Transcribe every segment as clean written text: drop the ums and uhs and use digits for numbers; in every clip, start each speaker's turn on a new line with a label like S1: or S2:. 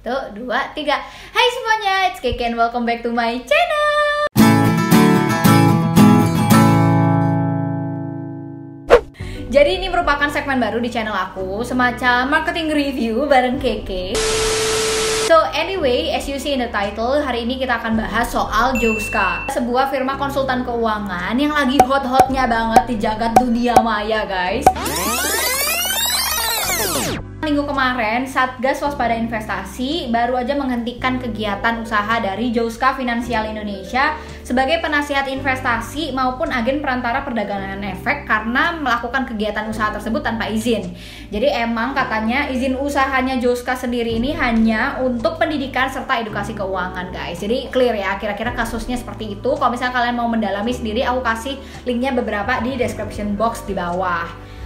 S1: 1, 2, 3. Hai semuanya, it's Keke and welcome back to my channel. Jadi ini merupakan segmen baru di channel aku, semacam marketing review bareng Keke. So anyway, as you see in the title, hari ini kita akan bahas soal Jouska, sebuah firma konsultan keuangan yang lagi hot-hotnya banget di jagat dunia maya, guys. Minggu kemarin, Satgas Waspada Investasi baru aja menghentikan kegiatan usaha dari Jouska Finansial Indonesia sebagai penasihat investasi maupun agen perantara perdagangan efek karena melakukan kegiatan usaha tersebut tanpa izin. Jadi emang katanya izin usahanya Jouska sendiri ini hanya untuk pendidikan serta edukasi keuangan, guys. Jadi clear ya, kira-kira kasusnya seperti itu. Kalau misalnya kalian mau mendalami sendiri, aku kasih linknya beberapa di description box di bawah.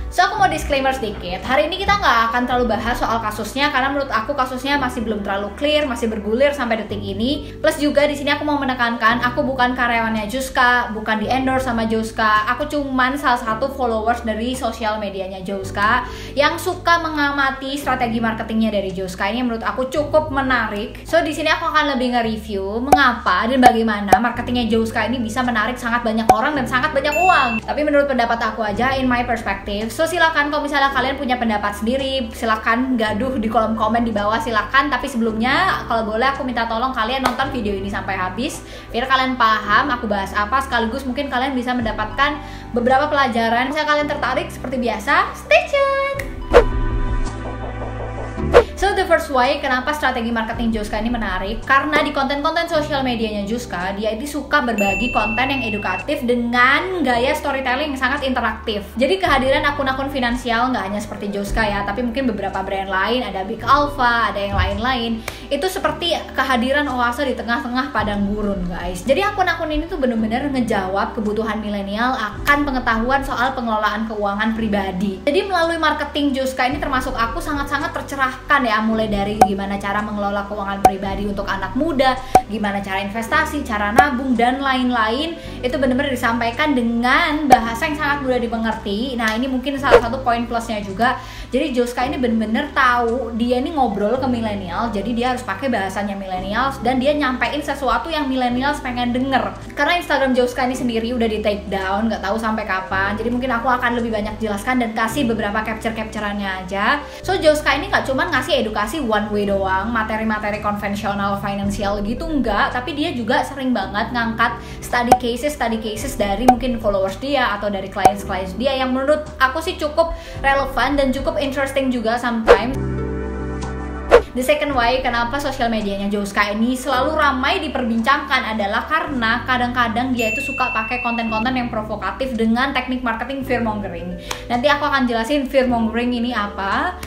S1: So aku mau disclaimer sedikit, hari ini kita nggak akan terlalu bahas soal kasusnya karena menurut aku kasusnya masih belum terlalu clear, masih bergulir sampai detik ini. Plus juga di sini aku mau menekankan, aku bukan karyawannya Jouska, bukan di endorse sama Jouska. Aku cuman salah satu followers dari sosial medianya Jouska yang suka mengamati strategi marketingnya dari Jouska. Ini menurut aku cukup menarik. So di sini aku akan lebih nge-review mengapa dan bagaimana marketingnya Jouska ini bisa menarik sangat banyak orang dan sangat banyak uang. Tapi menurut pendapat aku aja, in my perspective. So silakan kalau misalnya kalian punya pendapat sendiri, silakan gaduh di kolom komen di bawah, silakan. Tapi sebelumnya kalau boleh aku minta tolong kalian nonton video ini sampai habis biar kalian paham aku bahas apa, sekaligus mungkin kalian bisa mendapatkan beberapa pelajaran. Misalnya kalian tertarik seperti biasa, stay tune. So the first why, kenapa strategi marketing Jouska ini menarik? Karena di konten-konten sosial medianya Jouska, dia itu suka berbagi konten yang edukatif dengan gaya storytelling yang sangat interaktif. Jadi kehadiran akun-akun finansial nggak hanya seperti Jouska ya, tapi mungkin beberapa brand lain, ada Big Alpha, ada yang lain-lain. Itu seperti kehadiran oase di tengah-tengah padang gurun, guys. Jadi akun-akun ini tuh bener-bener ngejawab kebutuhan milenial akan pengetahuan soal pengelolaan keuangan pribadi. Jadi melalui marketing Jouska ini termasuk aku sangat-sangat tercerahkan ya, mulai dari gimana cara mengelola keuangan pribadi untuk anak muda, gimana cara investasi, cara nabung, dan lain-lain. Itu benar-benar disampaikan dengan bahasa yang sangat mudah dimengerti. Nah ini mungkin salah satu poin plusnya juga. Jadi Jouska ini benar-benar tahu dia ini ngobrol ke milenial, jadi dia harus pakai bahasanya milenial dan dia nyampein sesuatu yang milenial pengen denger. Karena Instagram Jouska ini sendiri udah di take down, nggak tahu sampai kapan. Jadi mungkin aku akan lebih banyak jelaskan dan kasih beberapa capture-capturannya aja. So Jouska ini nggak cuma ngasih edukasi one way doang, materi-materi konvensional finansial gitu enggak, tapi dia juga sering banget ngangkat study cases dari mungkin followers dia atau dari clients dia yang menurut aku sih cukup relevan dan cukup interesting juga sometimes. The second why kenapa sosial medianya Jouska ini selalu ramai diperbincangkan adalah karena kadang-kadang dia itu suka pakai konten-konten yang provokatif dengan teknik marketing fear-mongering. Nanti aku akan jelasin fear-mongering ini apa.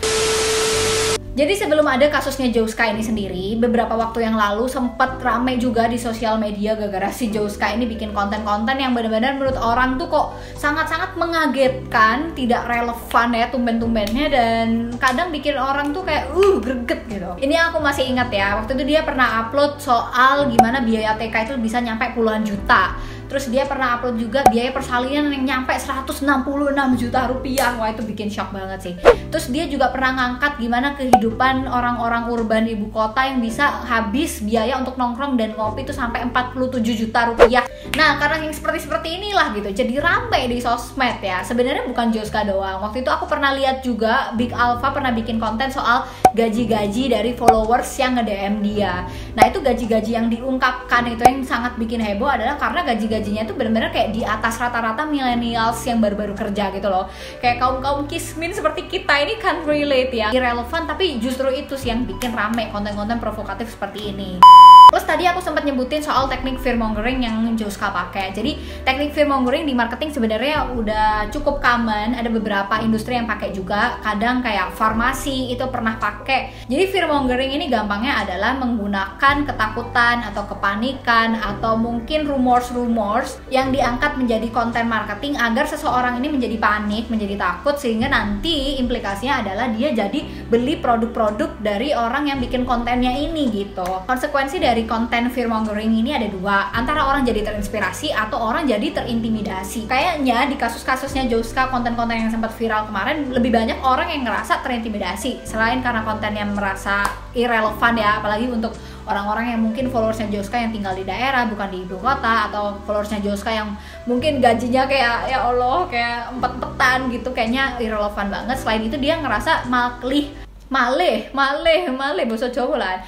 S1: Jadi sebelum ada kasusnya Jouska ini sendiri, beberapa waktu yang lalu sempat rame juga di sosial media gara-gara si Jouska ini bikin konten-konten yang benar-benar menurut orang tuh kok sangat-sangat mengagetkan, tidak relevan ya tumben-tumbennya, dan kadang bikin orang tuh kayak greget gitu. Ini aku masih ingat ya, waktu itu dia pernah upload soal gimana biaya TK itu bisa nyampe puluhan juta. Terus dia pernah upload juga biaya persalinan yang nyampe 166 juta rupiah. Wah itu bikin shock banget sih. Terus dia juga pernah ngangkat gimana kehidupan orang-orang urban ibu kota yang bisa habis biaya untuk nongkrong dan ngopi itu sampai 47 juta rupiah. Nah karena yang seperti inilah gitu, jadi ramai di sosmed ya. Sebenarnya bukan Jouska doang. Waktu itu aku pernah lihat juga Big Alpha pernah bikin konten soal gaji-gaji dari followers yang nge-DM dia. Nah itu gaji-gaji yang diungkapkan itu yang sangat bikin heboh adalah karena gajinya tuh bener-bener kayak di atas rata-rata millennials yang baru-baru kerja gitu loh. Kayak kaum-kaum kismin seperti kita ini kan relate ya. Irrelevant tapi justru itu sih yang bikin rame konten-konten provokatif seperti ini. Plus tadi aku sempat nyebutin soal teknik fear-mongering yang Jouska pakai. Jadi teknik fear-mongering di marketing sebenarnya udah cukup common. Ada beberapa industri yang pakai juga. Kadang kayak farmasi itu pernah pakai. Jadi fear-mongering ini gampangnya adalah menggunakan ketakutan atau kepanikan atau mungkin rumors yang diangkat menjadi konten marketing agar seseorang ini menjadi panik, menjadi takut, sehingga nanti implikasinya adalah dia jadi beli produk-produk dari orang yang bikin kontennya ini gitu. Konsekuensi dari konten fearmongering ini ada dua, antara orang jadi terinspirasi atau orang jadi terintimidasi. Kayaknya di kasus-kasusnya Joska, konten-konten yang sempat viral kemarin, lebih banyak orang yang ngerasa terintimidasi, selain karena kontennya merasa irrelevan ya, apalagi untuk orang-orang yang mungkin followersnya Joska yang tinggal di daerah bukan di ibu kota, atau followersnya Joska yang mungkin gajinya kayak ya Allah kayak empet-empetan gitu, kayaknya irrelevan banget. Selain itu dia ngerasa maleh bahasa Jawa lah.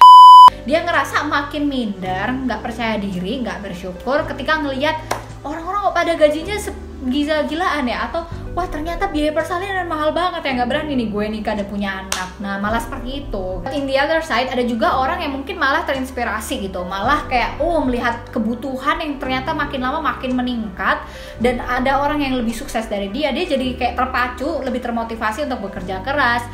S1: Dia ngerasa makin minder, nggak percaya diri, nggak bersyukur ketika ngelihat orang-orang kok pada gajinya gila-gilaan ya, atau wah ternyata biaya persalinan mahal banget ya, nggak berani nih gue nikah dan punya anak. Nah malah seperti itu. In the other side ada juga orang yang mungkin malah terinspirasi gitu, malah kayak melihat kebutuhan yang ternyata makin lama makin meningkat, dan ada orang yang lebih sukses dari dia jadi kayak terpacu, lebih termotivasi untuk bekerja keras,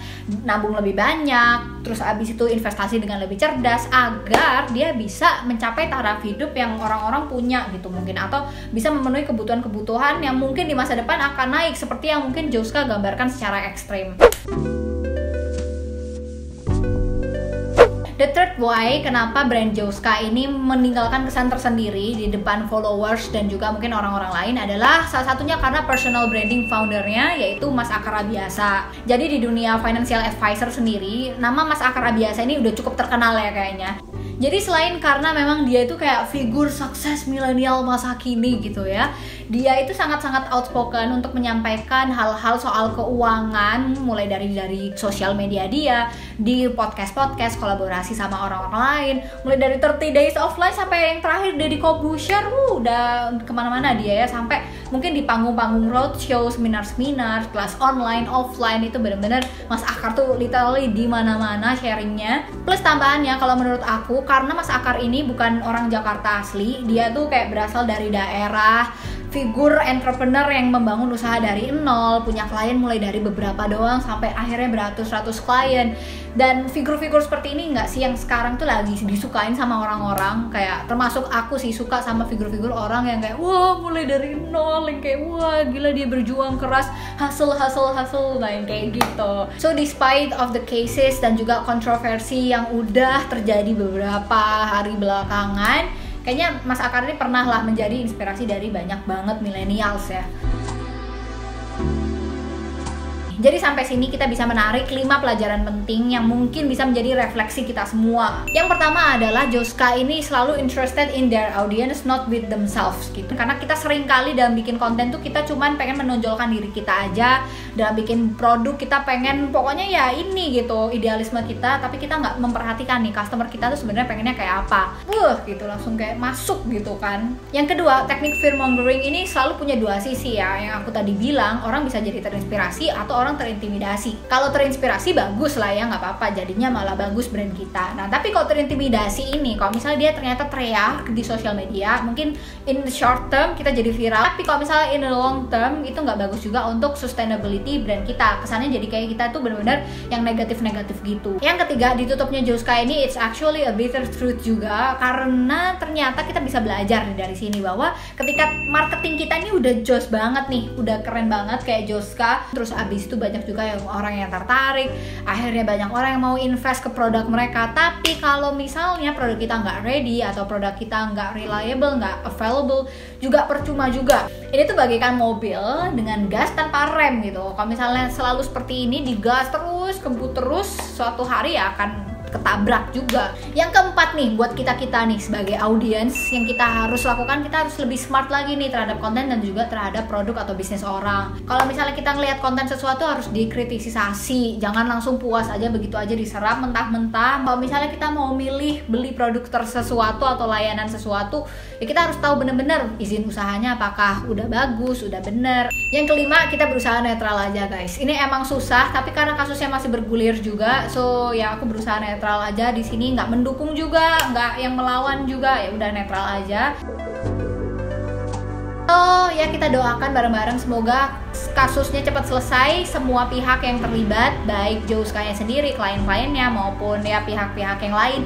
S1: nabung lebih banyak, terus abis itu investasi dengan lebih cerdas agar dia bisa mencapai taraf hidup yang orang-orang punya gitu mungkin, atau bisa memenuhi kebutuhan-kebutuhan yang mungkin di masa depan akan naik seperti yang mungkin Joska gambarkan secara ekstrim. The third why kenapa brand Joska ini meninggalkan kesan tersendiri di depan followers dan juga mungkin orang-orang lain adalah salah satunya karena personal branding foundernya, yaitu Mas Akar Abiasa. Jadi di dunia financial advisor sendiri, nama Mas Akar Abiasa ini udah cukup terkenal ya kayaknya. Jadi selain karena memang dia itu kayak figur sukses milenial masa kini gitu ya, dia itu sangat-sangat outspoken untuk menyampaikan hal-hal soal keuangan, mulai dari sosial media dia, di podcast kolaborasi sama orang-orang lain, mulai dari 30 Days of Life sampai yang terakhir Deddy Corbuzier, udah kemana-mana dia ya, sampai mungkin di panggung-panggung roadshow, seminar-seminar, kelas online, offline, itu bener-bener Mas Akar tuh literally di mana-mana sharingnya. Plus tambahannya kalau menurut aku, karena Mas Akar ini bukan orang Jakarta asli, dia tuh kayak berasal dari daerah, figur entrepreneur yang membangun usaha dari nol, punya klien mulai dari beberapa doang sampai akhirnya beratus-ratus klien. Dan figur-figur seperti ini nggak sih yang sekarang tuh lagi disukain sama orang-orang, kayak termasuk aku sih suka sama figur-figur orang yang kayak wah mulai dari nol, yang kayak wah gila dia berjuang keras, hustle, nah yang kayak gitu. So despite of the cases dan juga kontroversi yang udah terjadi beberapa hari belakangan, kayaknya Mas Akar ini pernah lah menjadi inspirasi dari banyak banget millennials ya. Jadi sampai sini kita bisa menarik 5 pelajaran penting yang mungkin bisa menjadi refleksi kita semua. Yang pertama adalah Joska ini selalu interested in their audience, not with themselves gitu. Karena kita sering kali dalam bikin konten tuh kita cuman pengen menonjolkan diri kita aja. Dalam bikin produk kita pengen pokoknya ya ini gitu, idealisme kita, tapi kita nggak memperhatikan nih customer kita tuh sebenarnya pengennya kayak apa. Gitu langsung kayak masuk gitu kan. Yang kedua, teknik fearmongering ini selalu punya dua sisi ya. Yang aku tadi bilang, orang bisa jadi terinspirasi atau orang terintimidasi. Kalau terinspirasi bagus lah ya, nggak apa-apa, jadinya malah bagus brand kita. Nah tapi kalau terintimidasi ini, kalau misalnya dia ternyata teriak di sosial media, mungkin in the short term kita jadi viral, tapi kalau misalnya in the long term itu nggak bagus juga untuk sustainability brand kita. Kesannya jadi kayak kita tuh benar-benar yang negatif-negatif gitu. Yang ketiga, ditutupnya Joska ini it's actually a bitter truth juga, karena ternyata kita bisa belajar dari sini bahwa ketika marketing kita ini udah jos banget nih, udah keren banget kayak Joska, terus abis itu banyak juga yang orang yang tertarik, akhirnya banyak orang yang mau invest ke produk mereka, tapi kalau misalnya produk kita nggak ready atau produk kita nggak reliable, nggak available, juga percuma juga. Ini tuh bagaikan mobil dengan gas tanpa rem gitu. Kalau misalnya selalu seperti ini, digas terus, kebut terus, suatu hari ya akan ketabrak juga. Yang keempat nih, buat kita-kita nih sebagai audiens, yang kita harus lakukan, kita harus lebih smart lagi nih terhadap konten dan juga terhadap produk atau bisnis orang. Kalau misalnya kita ngelihat konten sesuatu harus dikritisasi, jangan langsung puas aja begitu aja diserap mentah-mentah. Kalau misalnya kita mau milih beli produk sesuatu atau layanan sesuatu, ya kita harus tahu bener-bener izin usahanya apakah udah bagus, udah bener. Yang kelima, kita berusaha netral aja guys. Ini emang susah, tapi karena kasusnya masih bergulir juga, so ya aku berusaha netral aja di sini, nggak mendukung juga, nggak yang melawan juga, ya udah netral aja. So ya kita doakan bareng-bareng semoga kasusnya cepat selesai, semua pihak yang terlibat, baik Joska-nya sendiri, klien-kliennya maupun ya pihak-pihak yang lain,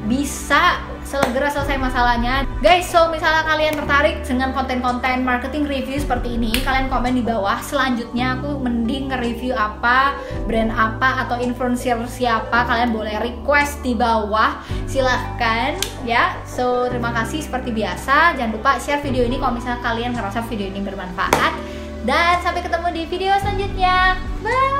S1: bisa segera selesai masalahnya. Guys, so misalnya kalian tertarik dengan konten-konten marketing review seperti ini, kalian komen di bawah. Selanjutnya aku mending nge-review apa, brand apa, atau influencer siapa, kalian boleh request di bawah. Silahkan ya. So terima kasih seperti biasa. Jangan lupa share video ini kalau misalnya kalian ngerasa video ini bermanfaat. Dan sampai ketemu di video selanjutnya. Bye.